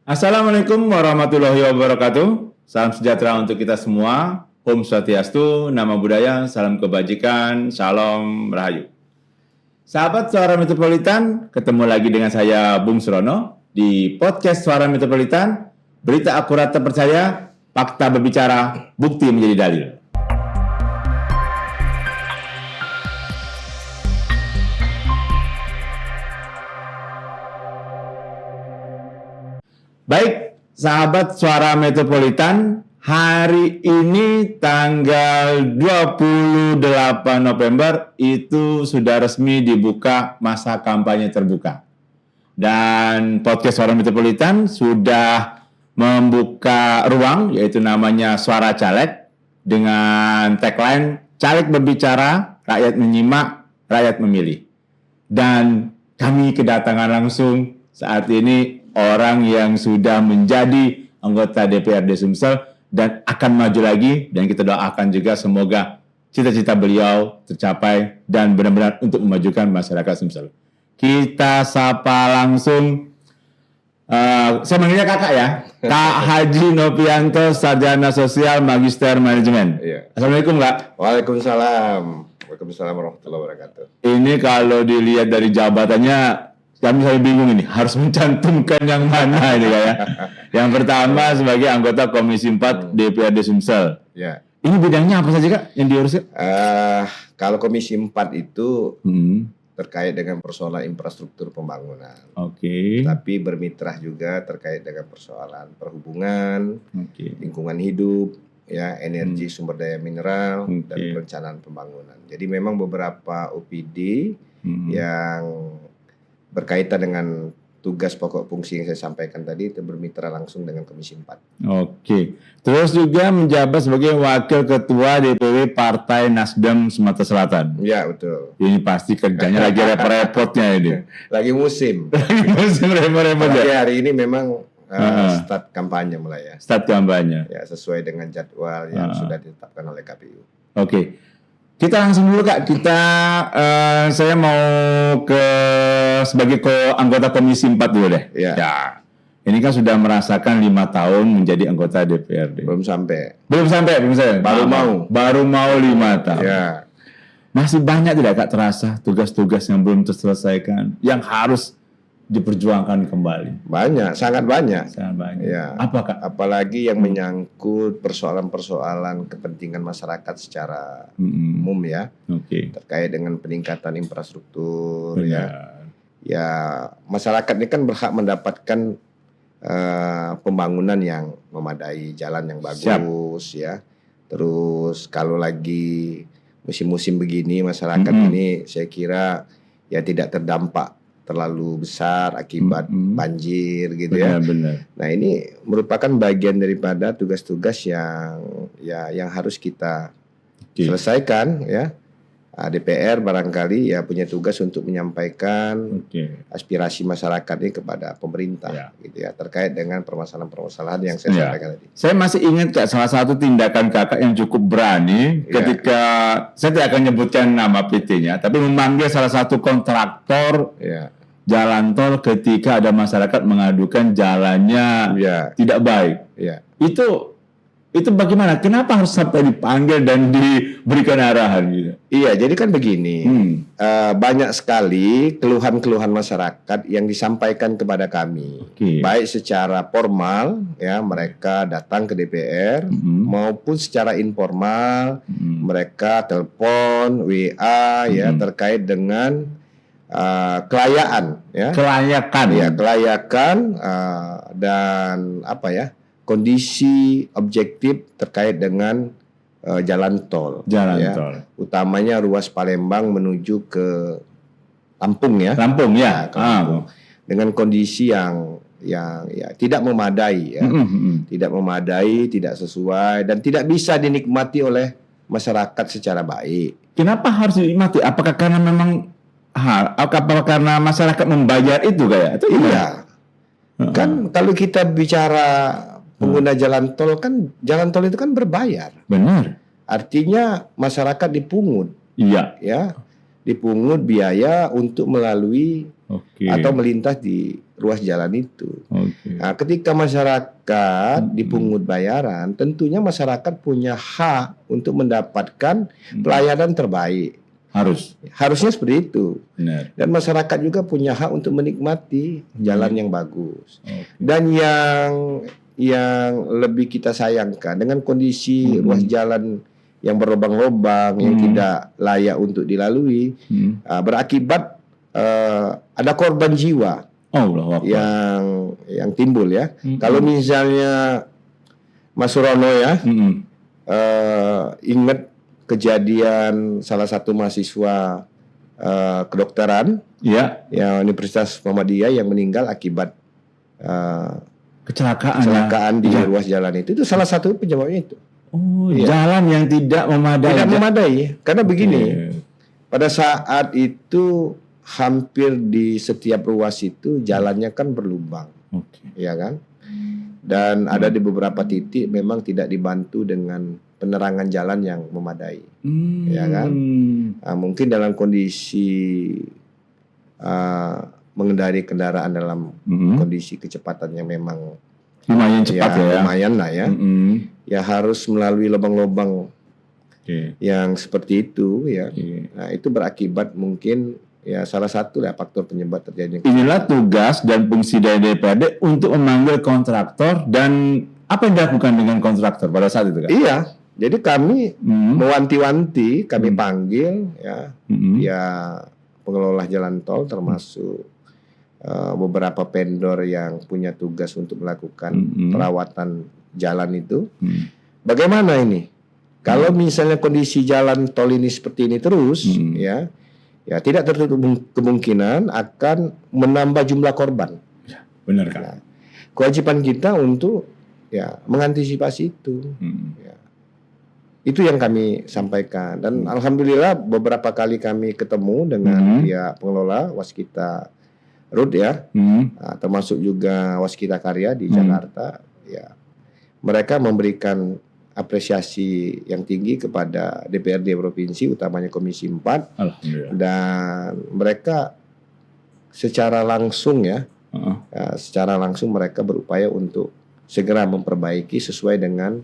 Assalamualaikum warahmatullahi wabarakatuh. Salam sejahtera untuk kita semua. Om Swastiastu, Namo Buddhaya, salam kebajikan, Shalom Rahayu. Sahabat Suara Metropolitan, ketemu lagi dengan saya Bung Surono di podcast Suara Metropolitan. Berita akurat terpercaya, fakta berbicara, bukti menjadi dalil. Baik, sahabat Suara Metropolitan, hari ini tanggal 28 November itu sudah resmi dibuka masa kampanye terbuka. Dan podcast Suara Metropolitan sudah membuka ruang, yaitu namanya Suara Caleg, dengan tagline, Caleg berbicara, rakyat menyimak, rakyat memilih. Dan kami kedatangan langsung saat ini orang yang sudah menjadi anggota DPRD Sumsel dan akan maju lagi, dan kita doakan juga semoga cita-cita beliau tercapai dan benar-benar untuk memajukan masyarakat Sumsel. Kita sapa langsung, saya manggilnya kakak ya, Kak Haji Novianto, Sarjana Sosial, Magister Manajemen. Iya. Assalamualaikum Kak. Waalaikumsalam. Waalaikumsalam warahmatullahi wabarakatuh. Ini kalau dilihat dari jabatannya, kami saya bingung ini, harus mencantumkan yang mana ini Kak ya. Yang pertama sebagai anggota Komisi 4 DPRD Sumsel. Ya. Ini bidangnya apa saja Kak yang diurus? Kalau Komisi 4 itu terkait dengan persoalan infrastruktur pembangunan. Oke. Tapi bermitra juga terkait dengan persoalan perhubungan, lingkungan hidup, ya, energi sumber daya mineral, dan perencanaan pembangunan. Jadi memang beberapa OPD yang berkaitan dengan tugas pokok fungsi yang saya sampaikan tadi itu bermitra langsung dengan Komisi 4. Oke. Terus juga menjabat sebagai Wakil Ketua DPW Partai Nasdem Sumatera Selatan. Ya, betul. Ini pasti kerjanya lagi repot-repotnya ini. Lagi musim. Musim repot-repot ya. Hari ini memang start kampanye mulai ya. Start kampanye. Ya, sesuai dengan jadwal yang sudah ditetapkan oleh KPU. Oke. Kita langsung dulu Kak, saya mau sebagai anggota Komisi 4 dulu deh. Ya. Ya. Ini kan sudah merasakan 5 tahun menjadi anggota DPRD. Belum sampai. Baru mau 5 tahun. Ya. Masih banyak tidak Kak terasa tugas-tugas yang belum terselesaikan, yang harus diperjuangkan kembali? Banyak, sangat banyak. Sangat banyak. Ya. Apa Kak? Apalagi yang menyangkut persoalan-persoalan kepentingan masyarakat secara umum ya. Oke. Terkait dengan peningkatan infrastruktur. Benar. Ya, masyarakat ini kan berhak mendapatkan pembangunan yang memadai, jalan yang bagus. Ya. Terus kalau lagi musim-musim begini masyarakat ini saya kira ya tidak terdampak terlalu besar akibat banjir gitu ya. Benar. Nah, ini merupakan bagian daripada tugas-tugas yang harus kita selesaikan ya. DPR barangkali ya punya tugas untuk menyampaikan aspirasi masyarakat ini kepada pemerintah gitu ya, terkait dengan permasalahan-permasalahan yang saya sampaikan tadi. Saya masih ingat Kak, salah satu tindakan Kakak yang cukup berani ketika saya tidak akan nyebutkan nama PT-nya, tapi memanggil salah satu kontraktor jalan tol ketika ada masyarakat mengadukan jalannya tidak baik. Itu bagaimana? Kenapa harus sampai dipanggil dan diberikan arahan gitu? Iya, jadi kan begini, banyak sekali keluhan-keluhan masyarakat yang disampaikan kepada kami, baik secara formal, ya mereka datang ke DPR, maupun secara informal, mereka telepon, WA, ya terkait dengan kelayakan, ya. Kelayakan dan apa ya? Kondisi objektif terkait dengan jalan tol. Tol. Utamanya ruas Palembang menuju ke Lampung ya. Dengan kondisi yang ya tidak memadai ya. Tidak memadai, tidak sesuai dan tidak bisa dinikmati oleh masyarakat secara baik. Kenapa harus dinikmati? Apakah karena memang apakah karena masyarakat membayar itu kayak? Iya. Kan kalau kita bicara pengguna jalan tol itu kan berbayar. Benar. Artinya masyarakat dipungut. Iya. Ya, dipungut biaya untuk melalui atau melintas di ruas jalan itu. Nah, ketika masyarakat dipungut bayaran, tentunya masyarakat punya hak untuk mendapatkan pelayanan terbaik. Harusnya seperti itu. Benar. Dan masyarakat juga punya hak untuk menikmati jalan yang bagus. Dan yang lebih kita sayangkan dengan kondisi ruas jalan yang berlobang-lobang, yang tidak layak untuk dilalui, berakibat ada korban jiwa yang timbul ya. Kalau misalnya Mas Surono ya, ingat kejadian salah satu mahasiswa kedokteran ya Universitas Muhammadiyah yang meninggal akibat kecelakaan di ruas jalan itu salah satu penyebabnya itu. Jalan yang tidak memadai. Tidak memadai, karena begini, pada saat itu hampir di setiap ruas itu jalannya kan berlubang, ya kan? Dan ada di beberapa titik memang tidak dibantu dengan penerangan jalan yang memadai, ya kan? Nah, mungkin dalam kondisi mengendari kendaraan dalam kondisi kecepatan yang memang lumayan cepat lumayan lah ya, ya harus melalui lubang-lubang yang seperti itu ya. Nah, itu berakibat mungkin ya salah satu lah faktor penyebab terjadinya. Inilah tugas dan fungsi dari DPRD untuk memanggil kontraktor, dan apa yang dilakukan dengan kontraktor pada saat itu, Kak? Iya, jadi kami mewanti-wanti, kami panggil ya pengelola jalan tol termasuk beberapa vendor yang punya tugas untuk melakukan perawatan jalan itu. Bagaimana ini? Kalau misalnya kondisi jalan tol ini seperti ini terus, ya tidak tertutup kemungkinan akan menambah jumlah korban. Benar kan? Nah, kewajiban kita untuk mengantisipasi itu. Itu yang kami sampaikan, dan alhamdulillah beberapa kali kami ketemu dengan pihak pengelola Waskita Road ya, termasuk juga Waskita Karya di Jakarta. Ya, mereka memberikan apresiasi yang tinggi kepada DPRD provinsi, utamanya Komisi 4. Dan mereka secara langsung secara langsung mereka berupaya untuk segera memperbaiki sesuai dengan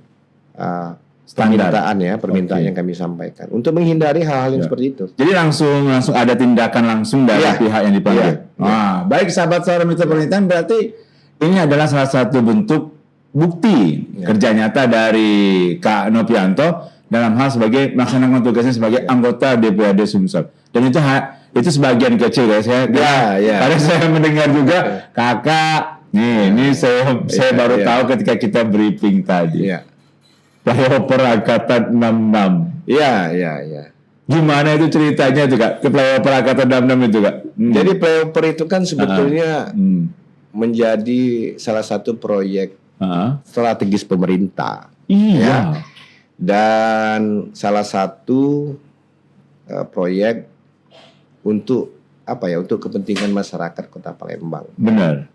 permintaan yang kami sampaikan untuk menghindari hal-hal yang seperti itu. Jadi langsung ada tindakan langsung dari pihak yang dipanggil. Baik sahabat suara mitra pemerintahan, berarti ini adalah salah satu bentuk bukti kerja nyata dari Kak Novianto dalam hal sebagai melaksanakan tugasnya sebagai anggota DPRD Sumsel. Dan itu sebagian kecil guys ya. Karena saya mendengar juga kakak ini saya baru tahu ketika kita briefing tadi. Flyover Angkatan 66. Iya. Gimana itu ceritanya tuh, Kak? Flyover Angkatan 66 itu, Kak? Jadi flyover itu kan sebetulnya menjadi salah satu proyek strategis pemerintah. Iya. Dan salah satu proyek untuk untuk kepentingan masyarakat Kota Palembang. Benar.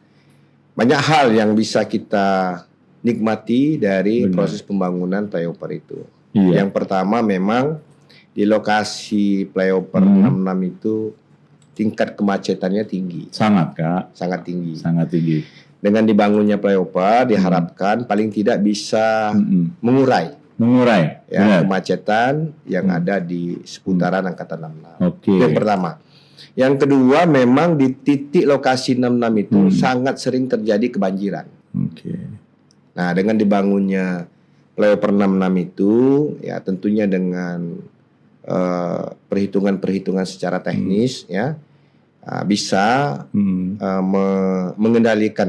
Banyak hal yang bisa kita nikmati dari proses pembangunan flyover itu. Yang pertama memang di lokasi flyover 66 itu tingkat kemacetannya tinggi. Sangat, Kak. Sangat tinggi. Dengan dibangunnya flyover diharapkan paling tidak bisa mengurai kemacetan yang ada di seputaran Angkatan 66. Itu yang pertama. Yang kedua, memang di titik lokasi 66 itu sangat sering terjadi kebanjiran. Nah, dengan dibangunnya flyover 66 itu ya tentunya dengan perhitungan-perhitungan secara teknis bisa mengendalikan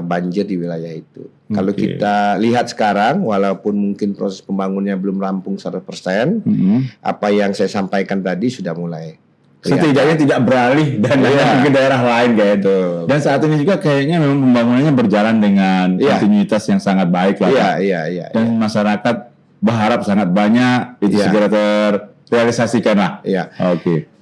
banjir di wilayah itu. Kalau kita lihat sekarang, walaupun mungkin proses pembangunannya belum rampung 100%, apa yang saya sampaikan tadi sudah mulai setidaknya tidak beralih dan ke daerah lain kayak itu. Dan saat ini juga kayaknya memang pembangunannya berjalan dengan kontinuitas yang sangat baik lah. Dan masyarakat berharap sangat banyak itu segera terrealisasikan lah.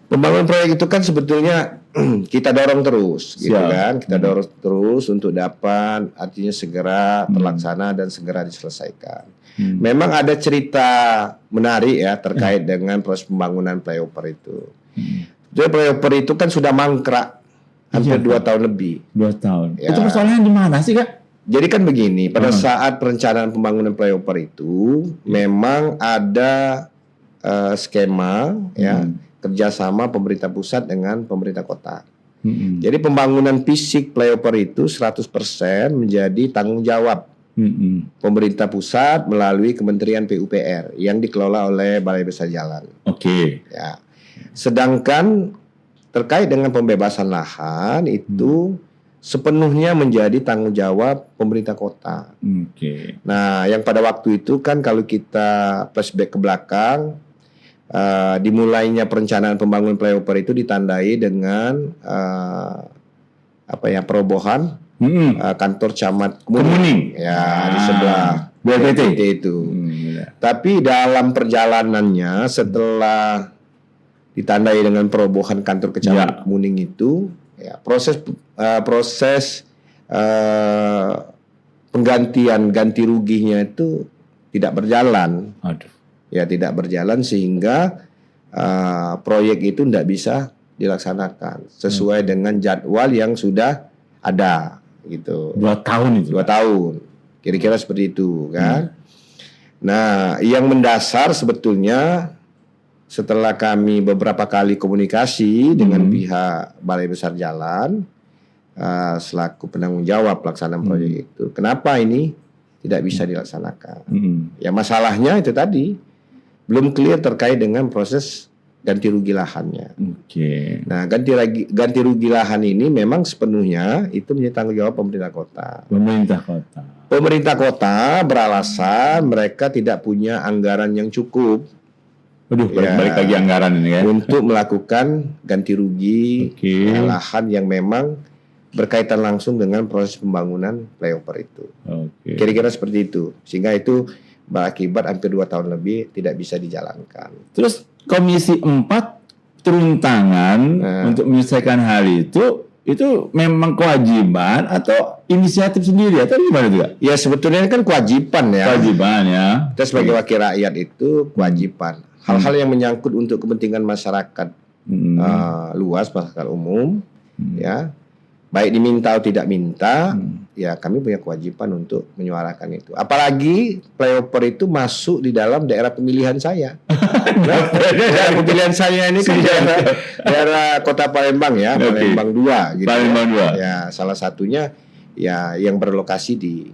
Pembangunan proyek itu kan sebetulnya kita dorong terus, gitu kan? Kita dorong terus untuk dapat artinya segera terlaksana dan segera diselesaikan. Memang ada cerita menarik terkait dengan proses pembangunan flyover itu. Jadi flyover itu kan sudah mangkrak hampir 2 tahun lebih. 2 tahun. Ya. Itu persoalannya di mana sih, Kak? Jadi kan begini, pada saat perencanaan pembangunan flyover itu memang ada skema ya kerjasama pemerintah pusat dengan pemerintah kota. Jadi pembangunan fisik flyover itu 100% menjadi tanggung jawab pemerintah pusat melalui Kementerian PUPR yang dikelola oleh Balai Besar Jalan. Oke. Ya. Sedangkan terkait dengan pembebasan lahan itu sepenuhnya menjadi tanggung jawab pemerintah kota. Oke. Nah, yang pada waktu itu kan kalau kita flashback ke belakang, dimulainya perencanaan pembangunan flyover itu ditandai dengan perobohan kantor camat Kemuning. Ya, di sebelah BPT itu. Tapi dalam perjalanannya setelah ditandai dengan perobohan kantor kecamatan Kemuning itu, ya, proses penggantian ganti ruginya itu tidak berjalan. Ya, tidak berjalan sehingga proyek itu tidak bisa dilaksanakan sesuai dengan jadwal yang sudah ada gitu. 2 tahun itu. 2 tahun. Kira-kira seperti itu kan. Nah, yang mendasar sebetulnya setelah kami beberapa kali komunikasi dengan pihak Balai Besar Jalan selaku penanggung jawab pelaksanaan proyek itu, kenapa ini tidak bisa dilaksanakan? Ya, masalahnya itu tadi belum clear terkait dengan proses ganti rugi lahannya. Nah, ganti rugi lahan ini memang sepenuhnya itu menjadi tanggung jawab pemerintah kota. Pemerintah kota beralasan mereka tidak punya anggaran yang cukup. Balik lagi anggaran ini ya. Untuk melakukan ganti rugi lahan yang memang berkaitan langsung dengan proses pembangunan flyover itu. Kira-kira seperti itu. Sehingga itu berakibat hampir 2 tahun lebih tidak bisa dijalankan. Terus Komisi 4 turun tangan untuk menyelesaikan hal itu memang kewajiban atau inisiatif sendiri atau gimana juga? Ya, sebetulnya kan kewajiban ya. Kewajiban ya. Kita sebagai wakil rakyat itu kewajiban. Hal-hal yang menyangkut untuk kepentingan masyarakat luas, masyarakat umum, ya, baik diminta atau tidak minta, ya kami punya kewajiban untuk menyuarakan itu. Apalagi flyover itu masuk di dalam daerah pemilihan saya. Daerah pemilihan saya ini kan daerah Kota Palembang ya, Palembang 2 gitu. Palembang 2. Ya, salah satunya ya yang berlokasi di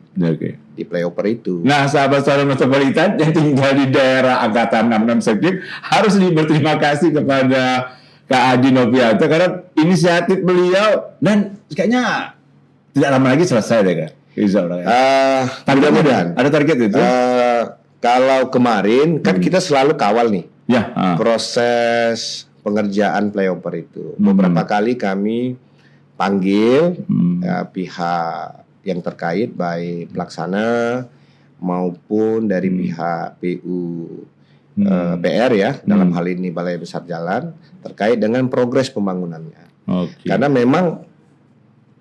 flyover itu. Nah, sahabat-sahabat metropolitan yang tinggal di daerah Angkatan 66 Sektif harus berterima kasih kepada Kak Adi Novianto karena inisiatif beliau dan kayaknya tidak lama lagi selesai deh, Kak. Mudah-mudahan. Ada target itu? Kalau kemarin kan kita selalu kawal nih proses pengerjaan flyover itu. Beberapa kali kami panggil pihak yang terkait baik pelaksana maupun dari pihak PUPR ya, dalam hal ini Balai Besar Jalan terkait dengan progres pembangunannya. Karena memang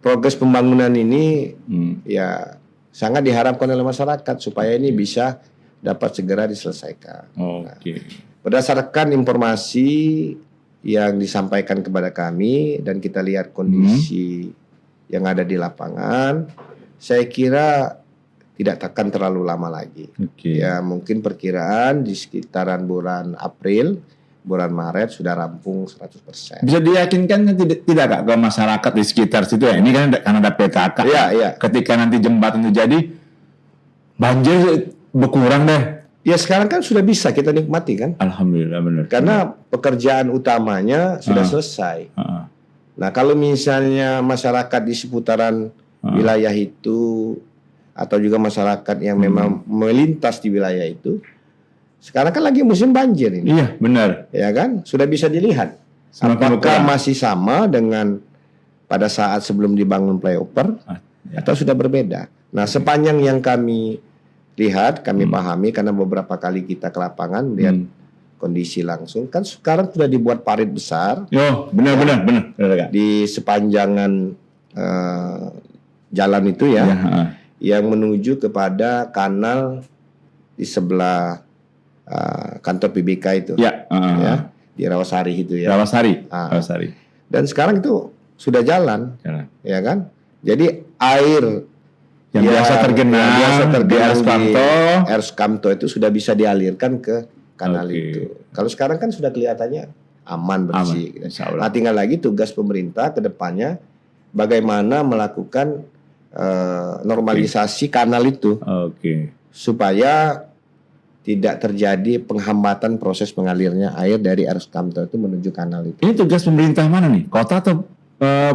progres pembangunan ini ya sangat diharapkan oleh masyarakat supaya ini bisa dapat segera diselesaikan. Nah, berdasarkan informasi yang disampaikan kepada kami dan kita lihat kondisi yang ada di lapangan, saya kira tidak akan terlalu lama lagi. Ya, mungkin perkiraan di sekitaran bulan April, bulan Maret sudah rampung 100%. Bisa diyakinkan tidak Kak ke masyarakat di sekitar situ ya? Ini kan karena ada PKK. Iya. Ketika nanti jembatan itu jadi, banjir berkurang deh. Ya, sekarang kan sudah bisa kita nikmati kan? Alhamdulillah benar. Karena pekerjaan utamanya sudah selesai. Nah, kalau misalnya masyarakat di seputaran wilayah itu atau juga masyarakat yang memang melintas di wilayah itu, sekarang kan lagi musim banjir ini. Iya, benar. Ya kan? Sudah bisa dilihat. Apakah masih sama dengan pada saat sebelum dibangun flyover atau sudah berbeda? Nah, sepanjang yang kami lihat, kami pahami karena beberapa kali kita ke lapangan melihat kondisi langsung, kan sekarang sudah dibuat parit besar. Benar. Di sepanjangan jalan itu ya, yang menuju kepada kanal di sebelah kantor PBK itu. Ya. di Rawasari itu ya. Rawasari. Ah. Rawasari. Dan sekarang itu sudah jalan. Ya kan? Jadi air yang biasa tergenang di Air Sukamto itu sudah bisa dialirkan ke kanal itu. Kalau sekarang kan sudah kelihatannya aman, bersih. Nah, tinggal lagi tugas pemerintah ke depannya bagaimana melakukan normalisasi kanal itu. Supaya tidak terjadi penghambatan proses mengalirnya air dari Air Sukamto itu menuju kanal itu. Ini tugas pemerintah mana nih? Kota atau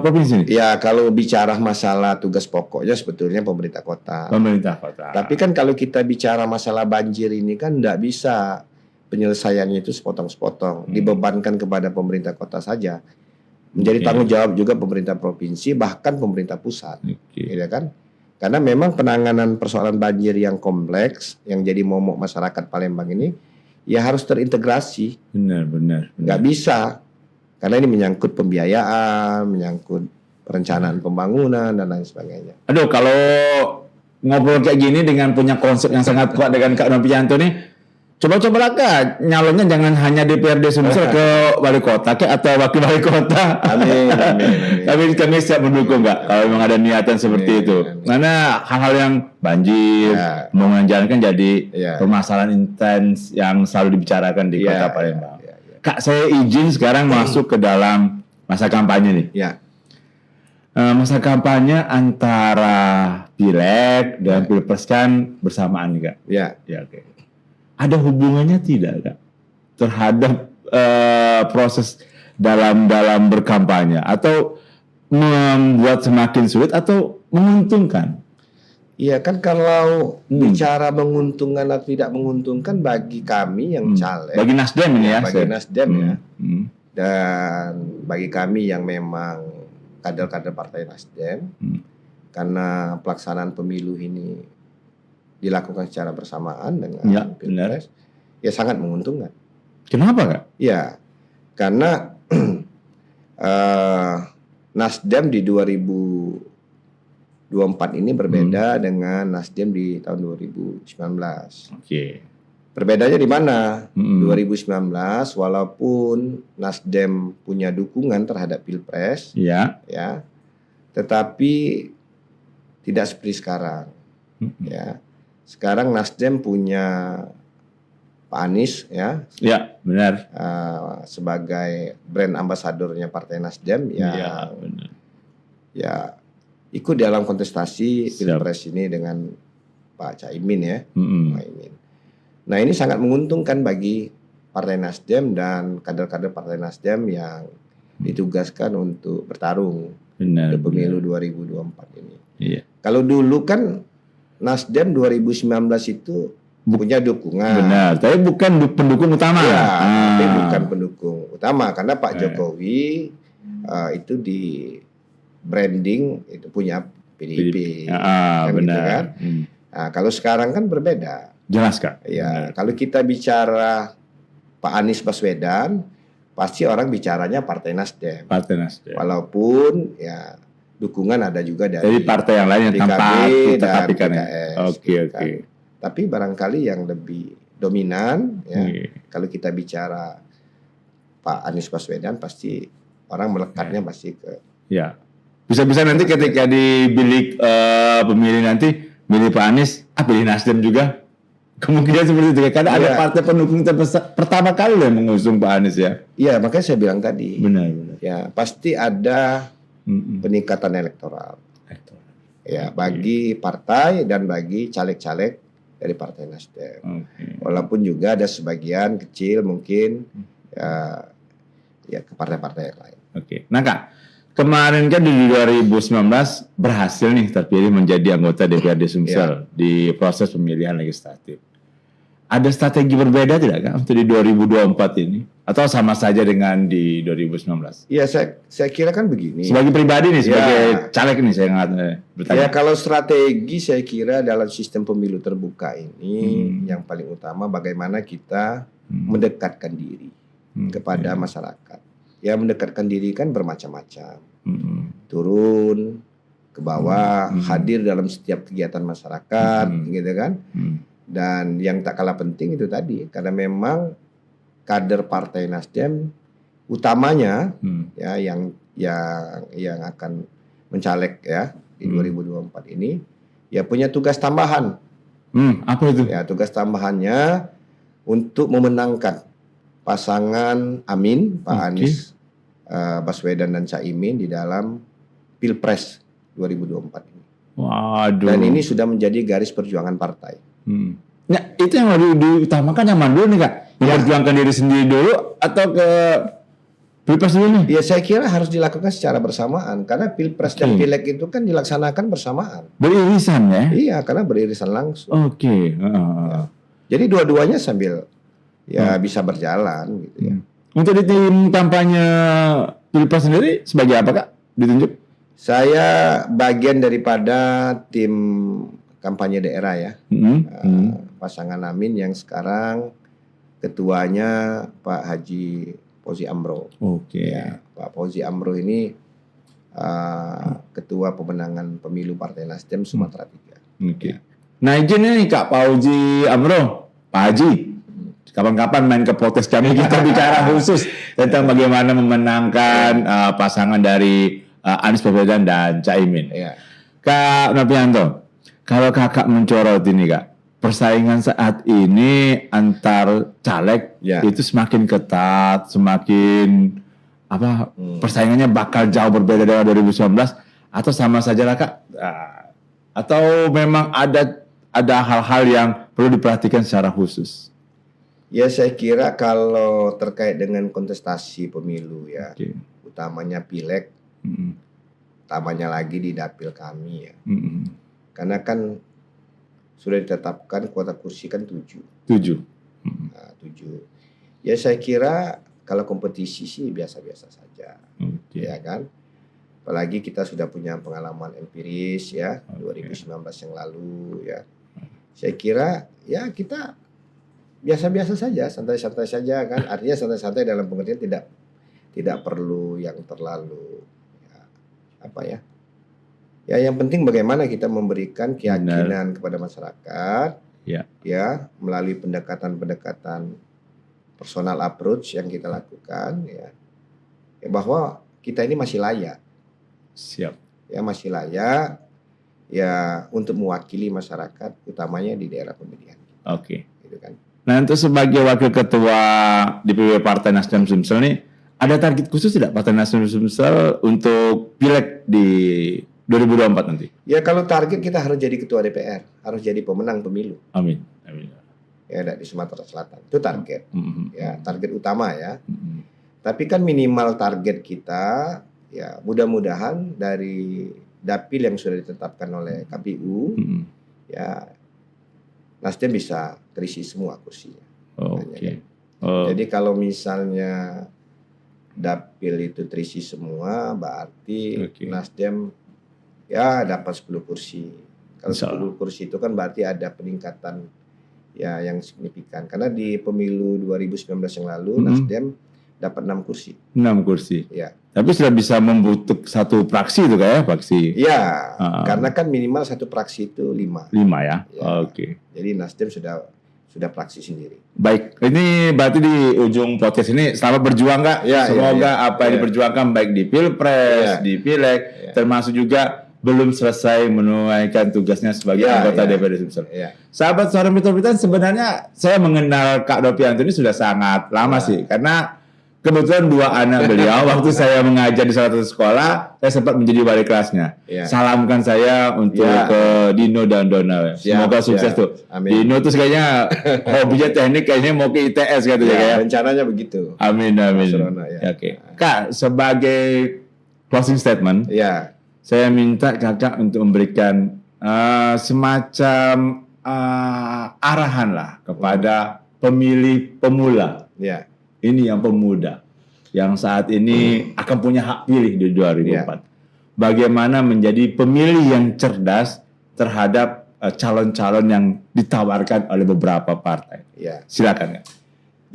provinsi? Ya, kalau bicara masalah tugas pokoknya sebetulnya pemerintah kota. Pemerintah kota. Tapi kan kalau kita bicara masalah banjir ini kan tidak bisa penyelesaiannya itu sepotong-sepotong. Dibebankan kepada pemerintah kota saja. Menjadi tanggung jawab juga pemerintah provinsi, bahkan pemerintah pusat. Ya kan? Karena memang penanganan persoalan banjir yang kompleks, yang jadi momok masyarakat Palembang ini, ya harus terintegrasi. Benar. Nggak bisa. Karena ini menyangkut pembiayaan, menyangkut perencanaan pembangunan, dan lain sebagainya. Aduh, kalau ngobrol kayak gini dengan punya konsep yang sangat kuat dengan Kak Novianto nih, coba-cobalah Kak, nyalonnya jangan hanya DPRD Sumsel ke wali kota atau wakil wali kota. Amin. Tapi kami siap mendukung Kak, kalau memang ada niatan seperti itu. Karena hal-hal yang banjir, pembangunan jalan kan jadi permasalahan intens yang selalu dibicarakan di kota Palembang. Kak, saya izin sekarang masuk ke dalam masa kampanye nih. Masa kampanye antara Pileg dan Pilpres kan bersamaan nih Kak. Oke. Ada hubungannya tidak Kak terhadap proses dalam berkampanye, atau membuat semakin sulit atau menguntungkan? Iya kan, kalau bicara menguntungkan atau tidak menguntungkan bagi kami yang caleg, bagi Nasdem ini ya, bagi Nasdem ya, dan bagi kami yang memang kader-kader Partai Nasdem, karena pelaksanaan pemilu ini dilakukan secara bersamaan dengan Pilpres, ya sangat menguntungkan. Kenapa Kak? Ya, karena Nasdem di 2024 ini berbeda dengan Nasdem di tahun 2019. Berbedanya di mana? 2019 walaupun Nasdem punya dukungan terhadap Pilpres, tetapi tidak seperti sekarang. Sekarang Nasdem punya Pak Anies benar. Sebagai brand ambasadornya Partai Nasdem ikut dalam kontestasi Pilpres ini dengan Pak Caimin Nah, ini sangat menguntungkan bagi Partai Nasdem dan kader-kader Partai Nasdem yang ditugaskan untuk bertarung di pemilu 2024 ini. Kalau dulu kan Nasdem 2019 itu punya dukungan. Benar, tapi bukan pendukung utama. Tapi bukan pendukung utama karena Pak Jokowi itu di branding itu punya PDIP. Benar. Gitu kan? Nah, kalau sekarang kan berbeda. Jelas Kak. Kalau kita bicara Pak Anies Baswedan, pasti orang bicaranya Partai Nasdem. Walaupun dukungan ada juga dari partai yang lain yang tanpa tetapi kan tapi barangkali yang lebih dominan kalau kita bicara Pak Anies Baswedan, pasti orang melekatnya pasti ke bisa-bisa nanti ketika di bilik pemilih nanti milih Pak Anies, pilih Nasdem juga, kemungkinan seperti itu karena ada partai pendukung pertama kali yang mengusung Pak Anies makanya saya bilang tadi benar. Pasti ada peningkatan elektoral. Bagi partai dan bagi caleg-caleg dari Partai Nasdem. Walaupun juga ada sebagian kecil mungkin ke partai-partai yang lain. Nah Kak, kemarin kan di 2019 berhasil nih terpilih menjadi anggota DPRD Sumsel di proses pemilihan legislatif. Ada strategi berbeda tidak Kak untuk di 2024 ini? Atau sama saja dengan di 2019? Iya, saya kira kan begini. Sebagai pribadi nih, sebagai caleg nih saya bertanya. Kalau strategi saya kira dalam sistem pemilu terbuka ini yang paling utama bagaimana kita mendekatkan diri kepada masyarakat. Ya, mendekatkan diri kan bermacam-macam. Turun ke bawah, hadir dalam setiap kegiatan masyarakat, gitu kan. Dan yang tak kalah penting itu tadi, karena memang kader Partai Nasdem utamanya ya yang akan mencaleg ya di 2024 ini ya punya tugas tambahan. Apa itu? Ya, tugas tambahannya untuk memenangkan pasangan Amin, Pak Anies Baswedan dan Caimin di dalam Pilpres 2024 ini. Waduh. Dan ini sudah menjadi garis perjuangan partai. Nah, itu yang harus diutamakan yang mana dulu nih Kak? Memperjuangkan diri sendiri dulu atau ke Pilpres dulu nih? Ya saya kira harus dilakukan secara bersamaan karena Pilpres dan Pileg itu kan dilaksanakan bersamaan. Beririsan ya? Iya, karena beririsan langsung. Oke. Ya. Jadi dua-duanya sambil ya bisa berjalan gitu ya. Untuk di tim kampanye Pilpres sendiri sebagai apa Kak? Ditunjuk? Saya bagian daripada tim kampanye daerah ya. Pasangan Amin yang sekarang ketuanya Pak Haji Fauzi Amro. Ya, Pak Fauzi Amro ini ketua pemenangan pemilu Partai Nasdem Sumatera 3. Ya. Nah izin nih Kak Fauzi Amro, Pak Haji. Kapan-kapan main ke podcast kami kita bicara khusus tentang bagaimana memenangkan pasangan dari Anies Baswedan dan Caimin. Ya. Kak Novianto, kalau kakak mencorot ini Kak, persaingan saat ini antar caleg itu semakin ketat, semakin persaingannya bakal jauh berbeda dengan 2019 atau sama saja lah Kak? Atau memang ada hal-hal yang perlu diperhatikan secara khusus? Ya saya kira kalau terkait dengan kontestasi pemilu ya, utamanya Pileg, utamanya lagi di dapil kami ya, karena kan sudah ditetapkan kuota kursi kan 7. Nah, 7. Ya saya kira kalau kompetisi sih biasa-biasa saja, ya kan. Apalagi kita sudah punya pengalaman empiris ya, 2019 yang lalu ya. Saya kira ya kita biasa-biasa saja, santai-santai saja kan. Artinya santai-santai dalam pengertian tidak perlu yang terlalu ya yang penting bagaimana kita memberikan keyakinan kepada masyarakat ya melalui pendekatan personal approach yang kita lakukan ya bahwa kita ini masih layak. Masih layak ya untuk mewakili masyarakat utamanya di daerah pemilihan. Gitu kan. Nah, untuk sebagai wakil ketua DPW Partai Nasdem Sumsel nih, ada target khusus tidak Partai Nasdem Sumsel untuk Pileg di 2024 nanti? Ya kalau target kita harus jadi ketua DPR, harus jadi pemenang pemilu. Amin. Ya di Sumatera Selatan itu target. Ya target utama ya. Tapi kan minimal target kita ya mudah-mudahan dari dapil yang sudah ditetapkan oleh KPU ya Nasdem bisa terisi semua kursinya. Jadi kalau misalnya dapil itu terisi semua, berarti Nasdem ya dapat 10 kursi. Kalau 10 kursi itu kan berarti ada peningkatan ya yang signifikan. Karena di pemilu 2019 yang lalu Nasdem dapat 6 kursi. 6 kursi. Ya. Tapi sudah bisa membentuk satu fraksi itu kayak fraksi. Ya, karena kan minimal satu fraksi itu 5. 5 ya. Jadi Nasdem sudah fraksi sendiri. Baik, ini berarti di ujung podcast ini selamat berjuang Kak. Semoga apa yang diperjuangkan baik di Pilpres, di Pileg, termasuk juga belum selesai menunaikan tugasnya sebagai anggota DPRD Sumsel. Sahabat Suara Metropolitan, sebenarnya saya mengenal Kak Novianto ini sudah sangat lama sih, karena kebetulan 2 anak beliau waktu saya mengajar di salah satu sekolah, saya sempat menjadi wali kelasnya. Salamkan saya untuk ke Dino dan Donald. Semoga sukses tuh. Amin. Dino tuh kayaknya hobinya teknik, kayaknya mau ke ITS katanya kayak. Rencananya begitu. Amin. Kak, sebagai closing statement, saya minta Kakak untuk memberikan semacam arahan lah kepada pemilih pemula. Ini yang pemuda yang saat ini akan punya hak pilih di 2004. Bagaimana menjadi pemilih yang cerdas terhadap calon-calon yang ditawarkan oleh beberapa partai. Silakan ya.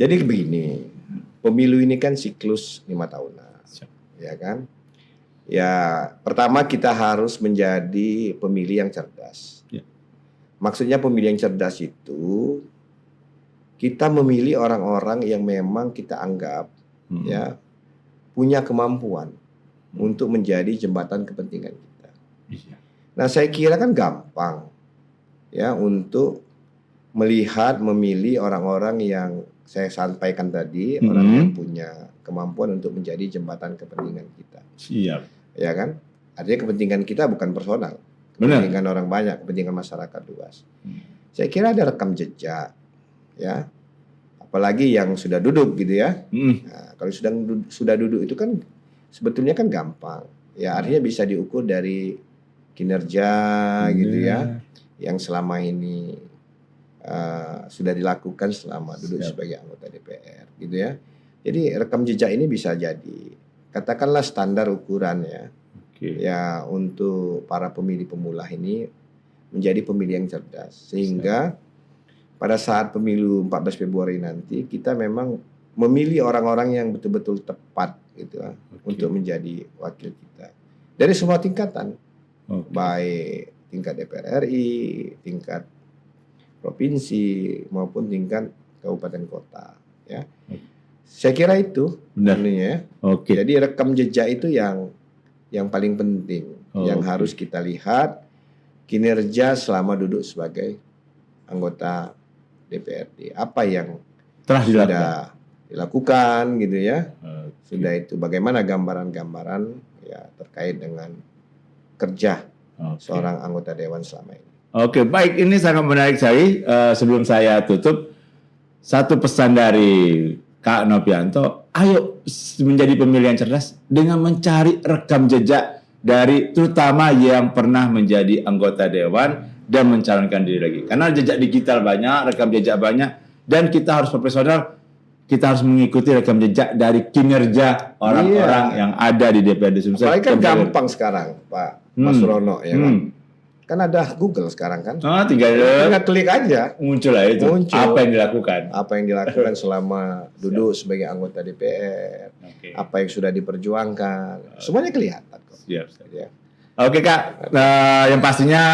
Jadi begini, pemilu ini kan siklus 5 tahunan, ya kan? Ya pertama kita harus menjadi pemilih yang cerdas. Maksudnya pemilih yang cerdas itu kita memilih orang-orang yang memang kita anggap ya punya kemampuan untuk menjadi jembatan kepentingan kita. Nah, saya kira kan gampang ya untuk melihat, memilih orang-orang yang saya sampaikan tadi, orang yang punya kemampuan untuk menjadi jembatan kepentingan kita. Siap. Ya kan? Artinya kepentingan kita bukan personal, kepentingan orang banyak, kepentingan masyarakat luas. Saya kira ada rekam jejak, ya. Apalagi yang sudah duduk gitu ya. Nah, kalau sudah duduk itu kan sebetulnya kan gampang. Ya, artinya bisa diukur dari kinerja gitu ya, yang selama ini sudah dilakukan selama duduk sebagai anggota DPR gitu ya. Jadi rekam jejak ini bisa jadi katakanlah standar ukuran ya. Ya untuk para pemilih pemula ini menjadi pemilih yang cerdas sehingga pada saat pemilu 14 Februari nanti kita memang memilih orang-orang yang betul-betul tepat gitu ya, untuk menjadi wakil kita dari semua tingkatan, baik tingkat DPR RI, tingkat provinsi maupun tingkat kabupaten kota ya. Saya kira itu benarnya. Jadi rekam jejak itu yang paling penting yang harus kita lihat, kinerja selama duduk sebagai anggota DPRD. Apa yang sudah dilakukan gitu ya. Sudah itu bagaimana gambaran-gambaran ya terkait dengan kerja seorang anggota dewan selama ini. Baik, ini sangat menarik sekali. Sebelum saya tutup, satu pesan dari Kak Novianto, ayo menjadi pemilih yang cerdas dengan mencari rekam jejak dari terutama yang pernah menjadi anggota dewan dan mencalonkan diri lagi. Karena jejak digital banyak, rekam jejak banyak, dan kita harus profesional, kita harus mengikuti rekam jejak dari kinerja orang-orang yang ada di DPRD Sumsel. Apalagi kan gampang sekarang, Pak Mas Rono, ya kan? Kan ada Google sekarang kan? Tinggal klik aja. Muncul lah itu. Apa yang dilakukan? Apa yang dilakukan selama duduk sebagai anggota DPR. Apa yang sudah diperjuangkan. Semuanya kelihatan kok. Siap. Ya. Oke Kak, yang pastinya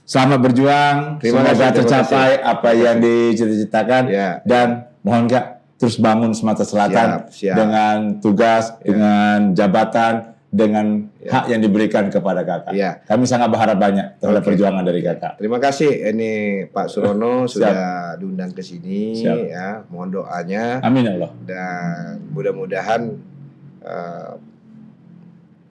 selamat berjuang. Semoga tercapai apa yang dicita-citakan. Dan mohon Kak, terus bangun Sumatera Selatan dengan tugas, dengan jabatan, dengan hak yang diberikan kepada Kakak. Kami sangat berharap banyak terhadap perjuangan dari Kakak. Terima kasih ini Pak Surono sudah diundang ke sini ya. Mohon doanya. Amin ya Allah. Dan mudah-mudahan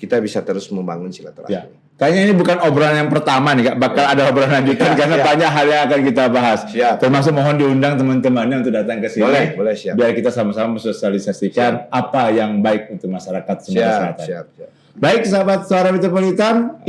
kita bisa terus membangun silaturahmi. Kayaknya ini bukan obrolan yang pertama nih Kak, bakal ada obrolan lanjutan karena banyak hal yang akan kita bahas. Termasuk mohon diundang teman-temannya untuk datang ke sini. Boleh, siap. Biar kita sama-sama mensosialisasikan apa yang baik untuk masyarakat Sumatera Selatan. Baik sahabat Suara Metropolitan.